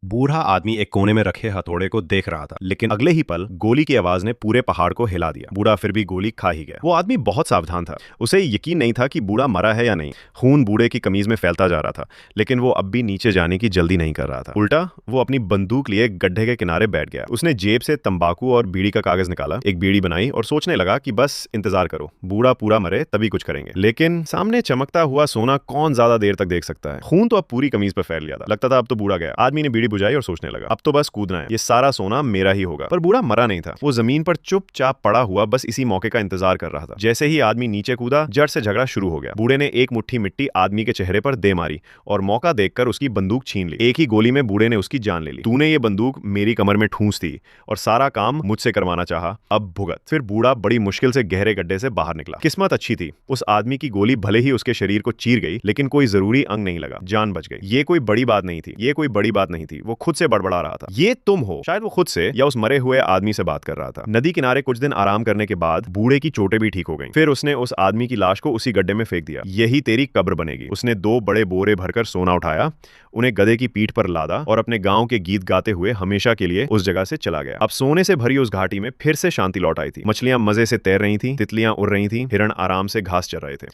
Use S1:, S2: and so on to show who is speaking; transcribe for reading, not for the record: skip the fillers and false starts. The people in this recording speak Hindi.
S1: बूढ़ा आदमी एक कोने में रखे हथौड़े को देख रहा था, लेकिन अगले ही पल गोली की आवाज ने पूरे पहाड़ को हिला दिया। बूढ़ा फिर भी गोली खा ही गया। वो आदमी बहुत सावधान था। उसे यकीन नहीं था कि बूढ़ा मरा है या नहीं। खून बूढ़े की कमीज में फैलता जा रहा था, लेकिन वो अब भी नीचे जाने की जल्दी नहीं कर रहा था। उल्टा वो अपनी बंदूक लिए गड्ढे के किनारे बैठ गया। उसने जेब से तंबाकू और बीड़ी का कागज निकाला, एक बीड़ी बनाई और सोचने लगा कि बस इंतजार करो, बूढ़ा पूरा मरे तभी कुछ करेंगे। लेकिन सामने चमकता हुआ सोना कौन ज्यादा देर तक देख सकता है। खून तो अब पूरी कमीज पर फैल गया था। लगता था अब तो बूढ़ा गया। आदमी ने बीड़ी बुझाई और सोचने लगा, अब तो बस कूदना है, ये सारा सोना मेरा ही होगा। पर बूढ़ा मरा नहीं था। वो जमीन पर चुपचाप पड़ा हुआ बस इसी मौके का इंतजार कर रहा था। जैसे ही आदमी नीचे कूदा, जड़ से झगड़ा शुरू हो गया। बूढ़े ने एक मुट्ठी मिट्टी आदमी के चेहरे पर दे मारी और मौका देखकर उसकी बंदूक छीन ली। एक ही गोली में बूढ़े ने उसकी जान ले ली। तूने ये बंदूक मेरी कमर में ठूंस दी और सारा काम मुझसे करवाना चाहा, अब भुगत। फिर बूढ़ा बड़ी मुश्किल से गहरे गड्ढे से बाहर निकला। किस्मत अच्छी थी, उस आदमी की गोली भले ही उसके शरीर को चीर गई, लेकिन कोई जरूरी अंग नहीं लगा, जान बच गई। ये कोई बड़ी बात नहीं थी, ये कोई बड़ी बात नहीं थी। वो खुद से बड़बड़ा रहा था, ये तुम हो। शायद वो खुद से या उस मरे हुए आदमी से बात कर रहा था। नदी किनारे कुछ दिन आराम करने के बाद बूढ़े की चोटें भी ठीक हो गईं। फिर उसने उस आदमी की लाश को उसी गड्ढे में फेंक दिया। यही तेरी कब्र बनेगी। उसने 2 बड़े बोरे भरकर सोना उठाया, उन्हें गधे की पीठ पर लादा और अपने गांव के गीत गाते हुए हमेशा के लिए उस जगह से चला गया। अब सोने से भरी उस घाटी में फिर से शांति लौट आई थी। मछलियां मजे से तैर रही थीं, तितलियां उड़ रही थीं, हिरण आराम से घास चर रहे थे।